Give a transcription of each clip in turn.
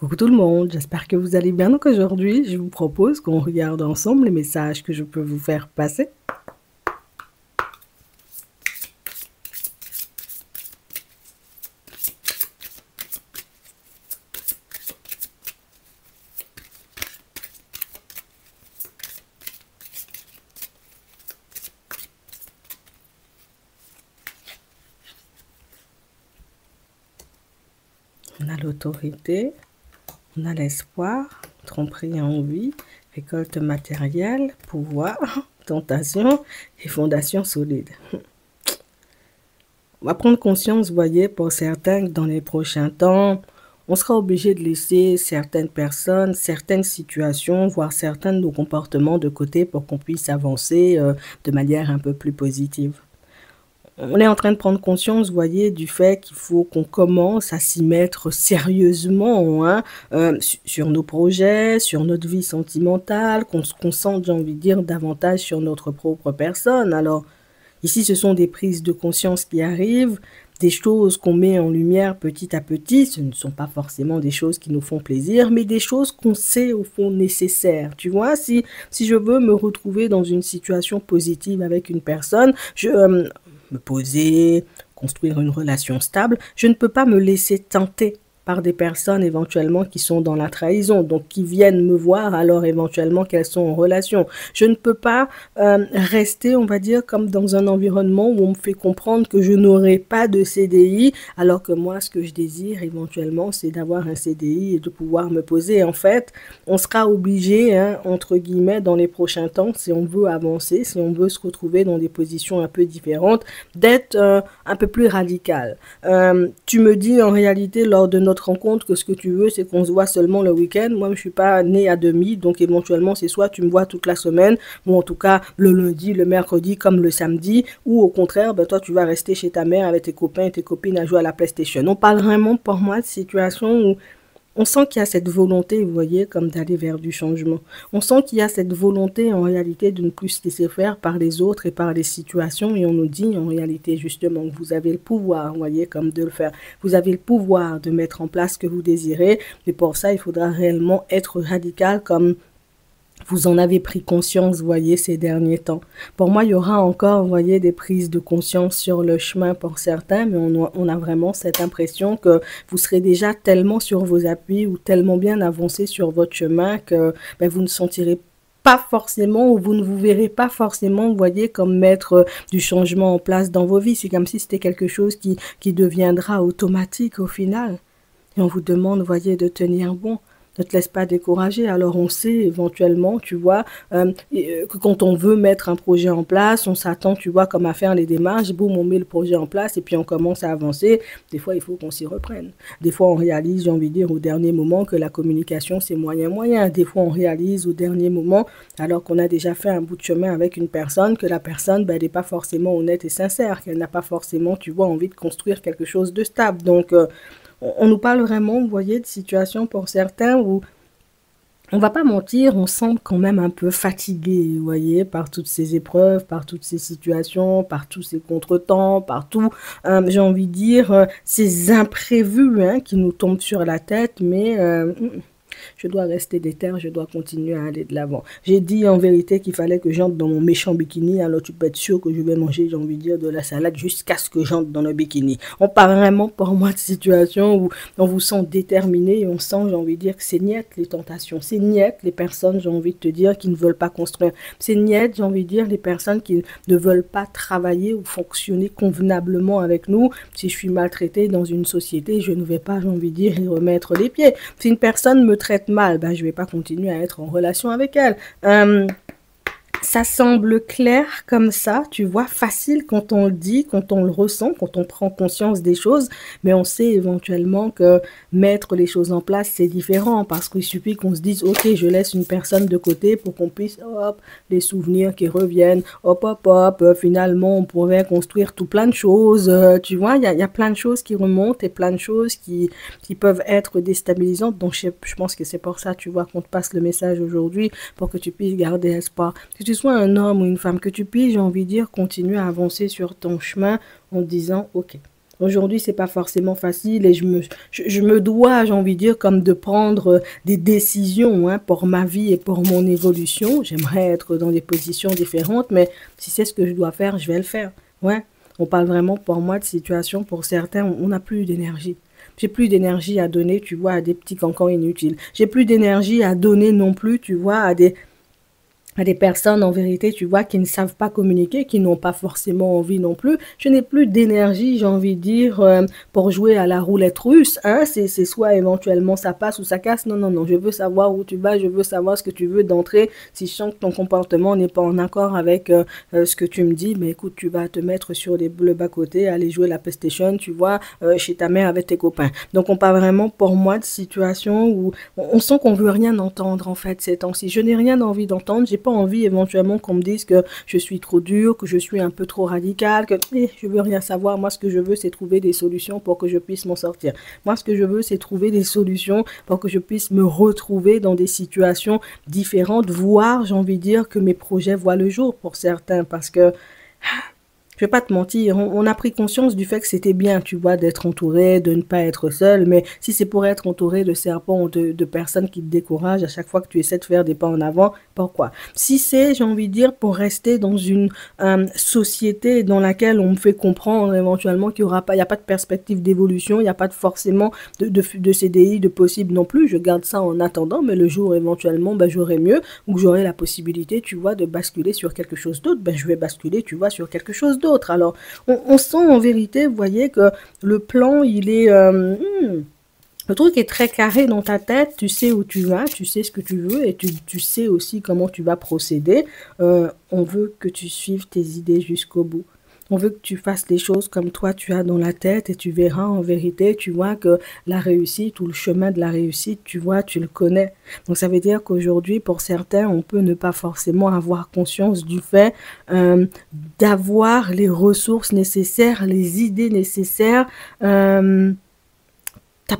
Coucou tout le monde, j'espère que vous allez bien. Donc aujourd'hui, je vous propose qu'on regarde ensemble les messages que je peux vous faire passer. On a l'autorité, on a l'espoir, tromperie et envie, récolte matérielle, pouvoir, tentation et fondation solide. On va prendre conscience, vous voyez, pour certains, que dans les prochains temps, on sera obligé de laisser certaines personnes, certaines situations, voire certains de nos comportements de côté pour qu'on puisse avancer de manière un peu plus positive. On est en train de prendre conscience, vous voyez, du fait qu'il faut qu'on commence à s'y mettre sérieusement sur nos projets, sur notre vie sentimentale, qu'on se concentre, j'ai envie de dire, davantage sur notre propre personne. Alors, ici, ce sont des prises de conscience qui arrivent, des choses qu'on met en lumière petit à petit. Ce ne sont pas forcément des choses qui nous font plaisir, mais des choses qu'on sait au fond nécessaires. Tu vois, si je veux me retrouver dans une situation positive avec une personne, me poser, construire une relation stable, je ne peux pas me laisser tenter par des personnes éventuellement qui sont dans la trahison, donc qui viennent me voir alors éventuellement qu'elles sont en relation. Je ne peux pas rester, on va dire, comme dans un environnement où on me fait comprendre que je n'aurai pas de CDI, alors que moi, ce que je désire éventuellement, c'est d'avoir un CDI et de pouvoir me poser. En fait, on sera obligé, entre guillemets, dans les prochains temps, si on veut avancer, si on veut se retrouver dans des positions un peu différentes, d'être un peu plus radical. Tu me dis en réalité lors de notre rencontre que ce que tu veux, c'est qu'on se voit seulement le week-end. Moi, je ne suis pas née à demi, donc éventuellement, c'est soit tu me vois toute la semaine, ou en tout cas le lundi, le mercredi, comme le samedi, ou au contraire, ben, toi, tu vas rester chez ta mère avec tes copains et tes copines à jouer à la PlayStation. On parle vraiment pour moi de situation où on sent qu'il y a cette volonté, vous voyez, comme d'aller vers du changement. On sent qu'il y a cette volonté en réalité de ne plus se laisser faire par les autres et par les situations. Et on nous dit en réalité justement que vous avez le pouvoir, vous voyez, comme de le faire. Vous avez le pouvoir de mettre en place ce que vous désirez. Mais pour ça, il faudra réellement être radical comme vous en avez pris conscience, vous voyez, ces derniers temps. Pour moi, il y aura encore, vous voyez, des prises de conscience sur le chemin pour certains, mais on a vraiment cette impression que vous serez déjà tellement sur vos appuis ou tellement bien avancé sur votre chemin que ben, vous ne sentirez pas forcément ou vous ne vous verrez pas forcément, vous voyez, comme mettre du changement en place dans vos vies. C'est comme si c'était quelque chose qui deviendra automatique au final. Et on vous demande, vous voyez, de tenir bon. Ne te laisse pas décourager. Alors on sait éventuellement, tu vois, que quand on veut mettre un projet en place, on s'attend, tu vois, comme à faire les démarches, boum, on met le projet en place et puis on commence à avancer. Des fois, il faut qu'on s'y reprenne. Des fois, on réalise, j'ai envie de dire, au dernier moment que la communication, c'est moyen. Des fois, on réalise au dernier moment, alors qu'on a déjà fait un bout de chemin avec une personne, que la personne, ben, elle n'est pas forcément honnête et sincère, qu'elle n'a pas forcément, tu vois, envie de construire quelque chose de stable. Donc, on nous parle vraiment, vous voyez, de situations pour certains où on va pas mentir, on semble quand même un peu fatigué, vous voyez, par toutes ces épreuves, par toutes ces situations, par tous ces contretemps, par tout, j'ai envie de dire, ces imprévus qui nous tombent sur la tête, mais je dois rester déter, je dois continuer à aller de l'avant. J'ai dit en vérité qu'il fallait que j'entre dans mon méchant bikini, alors tu peux être sûr que je vais manger, j'ai envie de dire, de la salade jusqu'à ce que j'entre dans le bikini. On parle vraiment pour moi de situation où on vous sent déterminé et on sent, j'ai envie de dire, que c'est niet les tentations, c'est niet les personnes, j'ai envie de te dire, qui ne veulent pas construire. C'est niet, j'ai envie de dire, les personnes qui ne veulent pas travailler ou fonctionner convenablement avec nous. Si je suis maltraitée dans une société, je ne vais pas, j'ai envie de dire, y remettre les pieds. Si une personne me traite mal, ben, je ne vais pas continuer à être en relation avec elle. Ça semble clair comme ça, tu vois, facile quand on le dit, quand on le ressent, quand on prend conscience des choses, mais on sait éventuellement que mettre les choses en place, c'est différent parce qu'il suffit qu'on se dise, ok, je laisse une personne de côté pour qu'on puisse, hop, les souvenirs qui reviennent, hop, finalement, on pourrait construire tout plein de choses, tu vois, il y a plein de choses qui remontent et plein de choses qui peuvent être déstabilisantes, donc je pense que c'est pour ça, tu vois, qu'on te passe le message aujourd'hui pour que tu puisses garder espoir. Que tu sois un homme ou une femme, que tu puisses, j'ai envie de dire, continuer à avancer sur ton chemin en disant, ok, Aujourd'hui, c'est pas forcément facile et je me dois, j'ai envie de dire, comme de prendre des décisions hein, pour ma vie et pour mon évolution. J'aimerais être dans des positions différentes, mais si c'est ce que je dois faire, je vais le faire. Ouais. On parle vraiment pour moi de situation, pour certains, on n'a plus d'énergie. J'ai plus d'énergie à donner, tu vois, à des petits cancans inutiles. J'ai plus d'énergie à donner non plus, tu vois, à des personnes en vérité, tu vois, qui ne savent pas communiquer, qui n'ont pas forcément envie non plus. Je n'ai plus d'énergie, j'ai envie de dire, pour jouer à la roulette russe. Hein. C'est soit éventuellement ça passe ou ça casse. Non, non, non. Je veux savoir où tu vas, je veux savoir ce que tu veux d'entrée. Si je sens que ton comportement n'est pas en accord avec ce que tu me dis, mais écoute, tu vas te mettre sur le bas-côté, aller jouer la PlayStation, tu vois, chez ta mère avec tes copains. Donc on parle vraiment pour moi de situation où on sent qu'on veut rien entendre en fait ces temps-ci. Je n'ai rien envie d'entendre, j'ai pas envie éventuellement qu'on me dise que je suis trop dure, que je suis un peu trop radicale, que je veux rien savoir. Moi, ce que je veux, c'est trouver des solutions pour que je puisse m'en sortir. Moi, ce que je veux, c'est trouver des solutions pour que je puisse me retrouver dans des situations différentes, voire, j'ai envie de dire, que mes projets voient le jour pour certains, parce que je vais pas te mentir, on a pris conscience du fait que c'était bien, tu vois, d'être entouré, de ne pas être seul, mais si c'est pour être entouré de serpents ou de personnes qui te découragent à chaque fois que tu essaies de faire des pas en avant, pourquoi? Si c'est, j'ai envie de dire, pour rester dans une société dans laquelle on me fait comprendre éventuellement qu'il y aura pas, il y a pas de perspective d'évolution, il n'y a pas de forcément de CDI de possible non plus, je garde ça en attendant, mais le jour éventuellement, ben, j'aurai mieux, ou que j'aurai la possibilité, tu vois, de basculer sur quelque chose d'autre, ben, je vais basculer, tu vois, sur quelque chose d'autre. Alors, on sent en vérité, vous voyez, que le plan, il est... le truc est très carré dans ta tête, tu sais où tu vas, tu sais ce que tu veux et tu sais aussi comment tu vas procéder. On veut que tu suives tes idées jusqu'au bout. On veut que tu fasses les choses comme toi tu as dans la tête et tu verras en vérité, tu vois que la réussite ou le chemin de la réussite, tu vois, tu le connais. Donc ça veut dire qu'aujourd'hui, pour certains, on peut ne pas forcément avoir conscience du fait d'avoir les ressources nécessaires, les idées nécessaires. T'as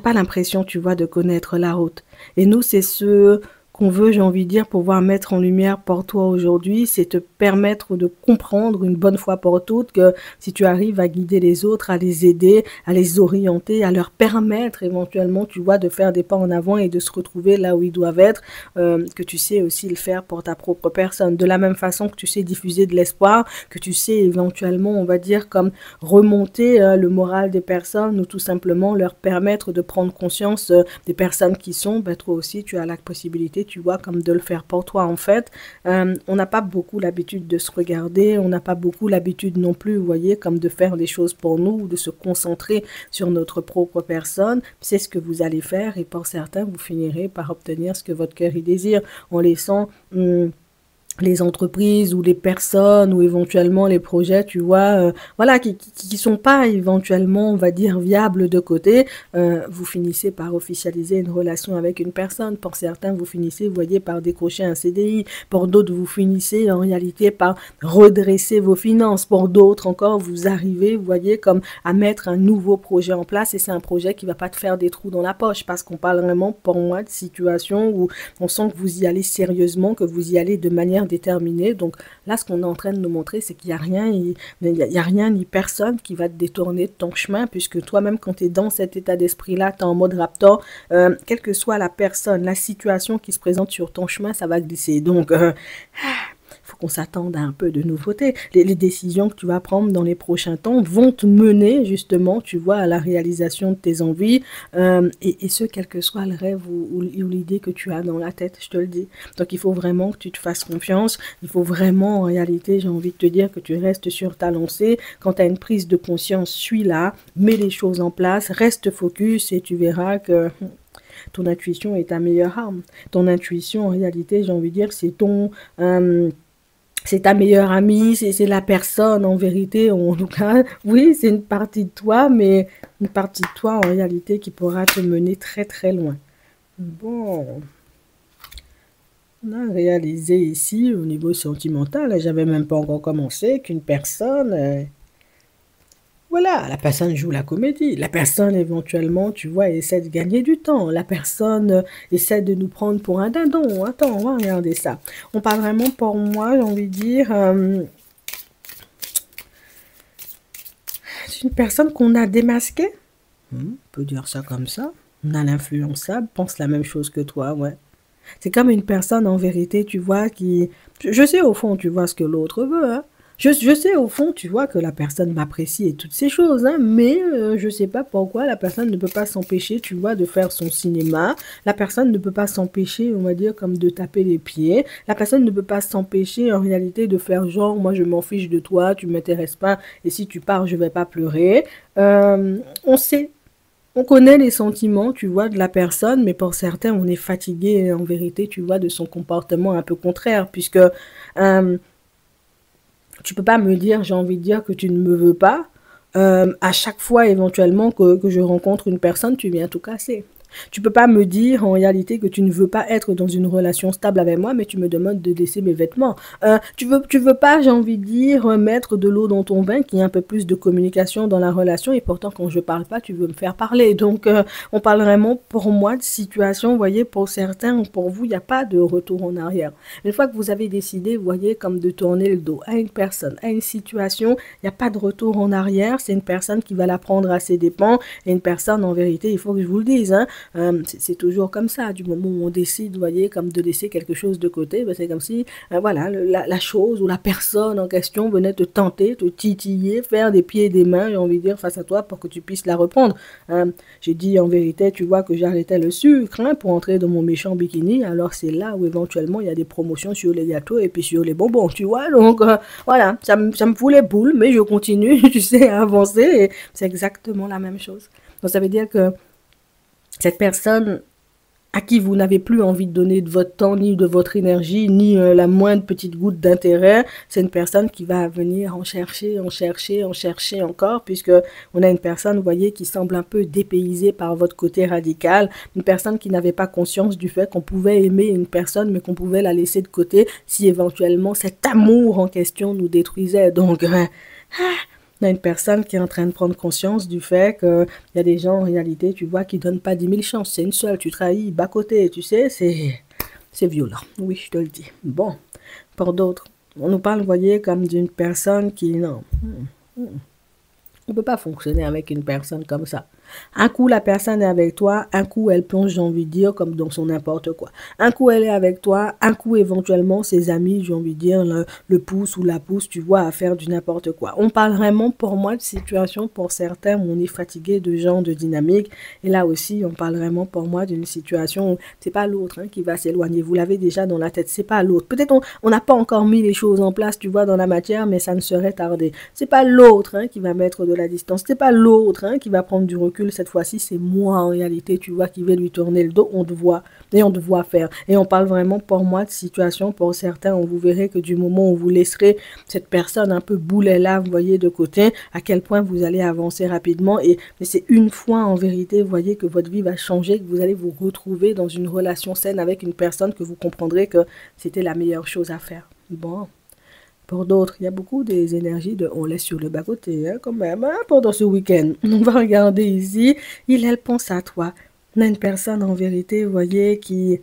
pas l'impression, tu vois, de connaître la route. Et nous, c'est ce qu'on veut, j'ai envie de dire, pouvoir mettre en lumière pour toi aujourd'hui, c'est te permettre de comprendre une bonne fois pour toutes que si tu arrives à guider les autres, à les aider, à les orienter, à leur permettre éventuellement, tu vois, de faire des pas en avant et de se retrouver là où ils doivent être, que tu sais aussi le faire pour ta propre personne. De la même façon que tu sais diffuser de l'espoir, que tu sais éventuellement, on va dire, comme remonter le moral des personnes ou tout simplement leur permettre de prendre conscience des personnes qui sont, ben, toi aussi tu as la possibilité, tu vois, comme de le faire pour toi en fait. On n'a pas beaucoup l'habitude de se regarder, on n'a pas beaucoup l'habitude non plus, vous voyez, comme de faire des choses pour nous ou de se concentrer sur notre propre personne. C'est ce que vous allez faire et pour certains, vous finirez par obtenir ce que votre cœur y désire en laissant... les entreprises ou les personnes ou éventuellement les projets, tu vois, voilà, qui sont pas éventuellement, on va dire, viables de côté, vous finissez par officialiser une relation avec une personne. Pour certains, vous finissez, vous voyez, par décrocher un CDI. Pour d'autres, vous finissez en réalité par redresser vos finances. Pour d'autres encore, vous arrivez, vous voyez, comme à mettre un nouveau projet en place et c'est un projet qui va pas te faire des trous dans la poche parce qu'on parle vraiment, pour moi, de situation où on sent que vous y allez sérieusement, que vous y allez de manière déterminée. Donc là, ce qu'on est en train de nous montrer, c'est qu'il n'y a rien, il y a rien ni personne qui va te détourner de ton chemin, puisque toi-même, quand tu es dans cet état d'esprit-là, tu es en mode raptor, quelle que soit la personne, la situation qui se présente sur ton chemin, ça va glisser. Donc, faut qu'on s'attende à un peu de nouveauté. Les décisions que tu vas prendre dans les prochains temps vont te mener justement, tu vois, à la réalisation de tes envies et ce, quel que soit le rêve ou l'idée que tu as dans la tête, je te le dis. Donc, il faut vraiment que tu te fasses confiance. Il faut vraiment, en réalité, j'ai envie de te dire que tu restes sur ta lancée. Quand tu as une prise de conscience, suis-là, mets les choses en place, reste focus et tu verras que... ton intuition est ta meilleure arme. Ton intuition, en réalité, j'ai envie de dire, c'est ta meilleure amie, c'est la personne en vérité, en tout cas, oui, c'est une partie de toi, mais une partie de toi en réalité qui pourra te mener très très loin. Bon, on a réalisé ici au niveau sentimental, j'avais même pas encore commencé, qu'une personne, voilà, la personne joue la comédie. La personne, éventuellement, tu vois, essaie de gagner du temps. La personne essaie de nous prendre pour un dindon. Attends, on va regarder ça. On parle vraiment pour moi, j'ai envie de dire, une personne qu'on a démasquée. On peut dire ça comme ça. On a l'influençable, pense la même chose que toi, ouais. C'est comme une personne en vérité, tu vois, qui... Je sais au fond, tu vois ce que l'autre veut, hein. Je sais au fond, tu vois, que la personne m'apprécie et toutes ces choses, hein, mais je sais pas pourquoi la personne ne peut pas s'empêcher, tu vois, de faire son cinéma. La personne ne peut pas s'empêcher, on va dire, comme de taper les pieds. La personne ne peut pas s'empêcher, en réalité, de faire genre, moi je m'en fiche de toi, tu m'intéresses pas, et si tu pars, je vais pas pleurer. On sait, on connaît les sentiments, tu vois, de la personne, mais pour certains, on est fatigué, en vérité, tu vois, de son comportement un peu contraire, puisque tu peux pas me dire, j'ai envie de dire que tu ne me veux pas. À chaque fois, éventuellement, que je rencontre une personne, tu viens tout casser. Tu peux pas me dire en réalité que tu ne veux pas être dans une relation stable avec moi, mais tu me demandes de laisser mes vêtements. Tu veux pas, j'ai envie de dire, mettre de l'eau dans ton vin, qu'il y ait un peu plus de communication dans la relation, et pourtant quand je parle pas, tu veux me faire parler. Donc, on parle vraiment pour moi de situation, vous voyez, pour certains ou pour vous, il n'y a pas de retour en arrière. Une fois que vous avez décidé, vous voyez, comme de tourner le dos à une personne, à une situation, il n'y a pas de retour en arrière. C'est une personne qui va la prendre à ses dépens. Et une personne, en vérité, il faut que je vous le dise, hein, c'est toujours comme ça. Du moment où on décide, vous voyez, comme de laisser quelque chose de côté, ben c'est comme si, voilà, la chose ou la personne en question venait te tenter, te titiller, faire des pieds et des mains, j'ai envie de dire, face à toi pour que tu puisses la reprendre. J'ai dit, en vérité, tu vois, que j'arrêtais le sucre, hein, pour entrer dans mon méchant bikini. Alors, c'est là où éventuellement il y a des promotions sur les gâteaux et puis sur les bonbons, tu vois. Donc, voilà, ça me fout les boules, mais je continue, tu sais, à avancer. Et c'est exactement la même chose. Donc, ça veut dire que cette personne à qui vous n'avez plus envie de donner de votre temps, ni de votre énergie, ni la moindre petite goutte d'intérêt, c'est une personne qui va venir en chercher, en chercher, en chercher encore, puisque on a une personne, vous voyez, qui semble un peu dépaysée par votre côté radical, une personne qui n'avait pas conscience du fait qu'on pouvait aimer une personne, mais qu'on pouvait la laisser de côté si éventuellement cet amour en question nous détruisait. Donc, on a une personne qui est en train de prendre conscience du fait qu'il y a des gens, en réalité, tu vois, qui donnent pas 10 000 chances. C'est une seule, tu trahis, bas côté, tu sais, c'est violent. Oui, je te le dis. Bon, pour d'autres, on nous parle, vous voyez, comme d'une personne qui, non, on ne peut pas fonctionner avec une personne comme ça. Un coup, la personne est avec toi, un coup, elle plonge, j'ai envie de dire, comme dans son n'importe quoi. Un coup, elle est avec toi, un coup, éventuellement, ses amis, j'ai envie de dire, le poussent ou la poussent, tu vois, à faire du n'importe quoi. On parle vraiment, pour moi, de situation, pour certains, où on est fatigué de genre de dynamique. Et là aussi, on parle vraiment, pour moi, d'une situation où c'est pas l'autre, hein, qui va s'éloigner. Vous l'avez déjà dans la tête, c'est pas l'autre. Peut-être on n'a pas encore mis les choses en place, tu vois, dans la matière, mais ça ne serait tardé. C'est pas l'autre, hein, qui va mettre de la distance. C'est pas l'autre, hein, qui va prendre du recul. Cette fois-ci, c'est moi, en réalité, tu vois, qui vais lui tourner le dos. On te voit et on doit faire. Et on parle vraiment, pour moi, de situation. Pour certains, on vous verrez que du moment où vous laisserez cette personne un peu boulet là, vous voyez, de côté, à quel point vous allez avancer rapidement. Et c'est une fois, en vérité, vous voyez, que votre vie va changer, que vous allez vous retrouver dans une relation saine avec une personne que vous comprendrez que c'était la meilleure chose à faire. Bon. Pour d'autres, il y a beaucoup des énergies de on laisse sur le bas-côté, hein, quand même, hein, pendant ce week-end. On va regarder ici. Elle pense à toi. On a une personne, en vérité, vous voyez, qui...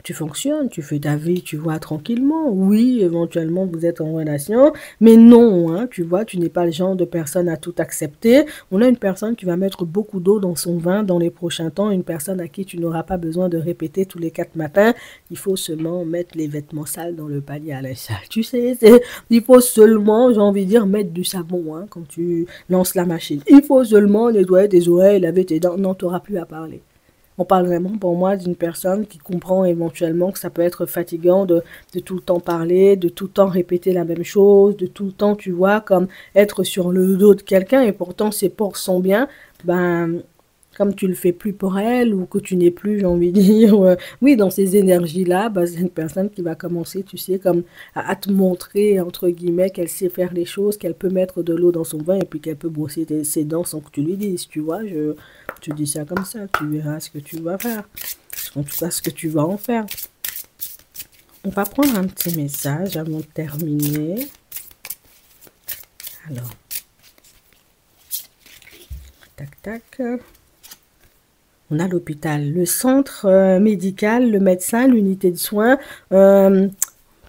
Tu fonctionnes, tu fais ta vie, tu vois, tranquillement. Oui, éventuellement, vous êtes en relation, mais non, hein, tu vois, tu n'es pas le genre de personne à tout accepter. On a une personne qui va mettre beaucoup d'eau dans son vin dans les prochains temps, une personne à qui tu n'auras pas besoin de répéter tous les 4 matins. Il faut seulement mettre les vêtements sales dans le panier à linge sale. Tu sais, il faut seulement, j'ai envie de dire, mettre du savon, hein, quand tu lances la machine. Il faut seulement nettoyer tes oreilles, laver tes dents. Non, tu n'auras plus à parler. On parle vraiment pour moi d'une personne qui comprend éventuellement que ça peut être fatigant de tout le temps parler, de tout le temps répéter la même chose, de tout le temps, tu vois, comme être sur le dos de quelqu'un et pourtant c'est pour son bien. Ben, comme tu le fais plus pour elle ou que tu n'es plus, j'ai envie de dire, oui, dans ces énergies-là, bah, c'est une personne qui va commencer, tu sais, comme à te montrer, entre guillemets, qu'elle sait faire les choses, qu'elle peut mettre de l'eau dans son vin et puis qu'elle peut brosser ses dents sans que tu lui dises, tu vois. Je dis ça comme ça, tu verras ce que tu vas faire. En tout cas, ce que tu vas en faire. On va prendre un petit message avant de terminer. Alors, tac, tac. On a l'hôpital, le centre médical, le médecin, l'unité de soins.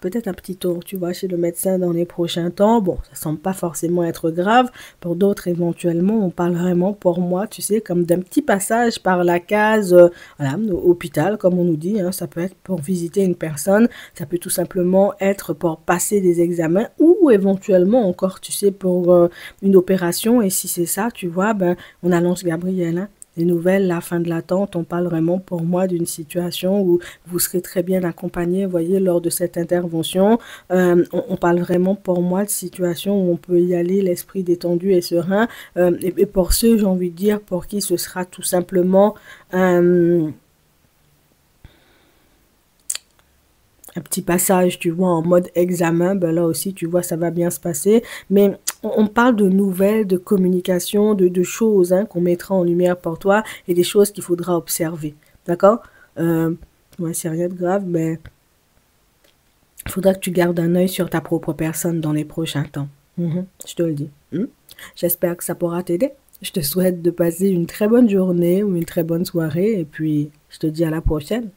peut-être un petit tour, tu vois, chez le médecin dans les prochains temps. Bon, ça semble pas forcément être grave. Pour d'autres, éventuellement, on parle vraiment pour moi, tu sais, comme d'un petit passage par la case, voilà, hôpital, comme on nous dit, hein. Ça peut être pour visiter une personne, ça peut tout simplement être pour passer des examens ou éventuellement encore, tu sais, pour une opération. Et si c'est ça, tu vois, ben, on annonce Gabriel, hein. Les nouvelles, la fin de l'attente, on parle vraiment pour moi d'une situation où vous serez très bien accompagné, voyez, lors de cette intervention. On parle vraiment pour moi de situation où on peut y aller l'esprit détendu et serein. Et pour ceux, j'ai envie de dire, pour qui ce sera tout simplement un petit passage, tu vois, en mode examen, ben là aussi, tu vois, ça va bien se passer. Mais on parle de nouvelles, de communication, de choses hein, qu'on mettra en lumière pour toi et des choses qu'il faudra observer. D'accord? Ouais, c'est rien de grave, mais il faudra que tu gardes un œil sur ta propre personne dans les prochains temps. Je te le dis. J'espère que ça pourra t'aider. Je te souhaite de passer une très bonne journée ou une très bonne soirée et puis je te dis à la prochaine.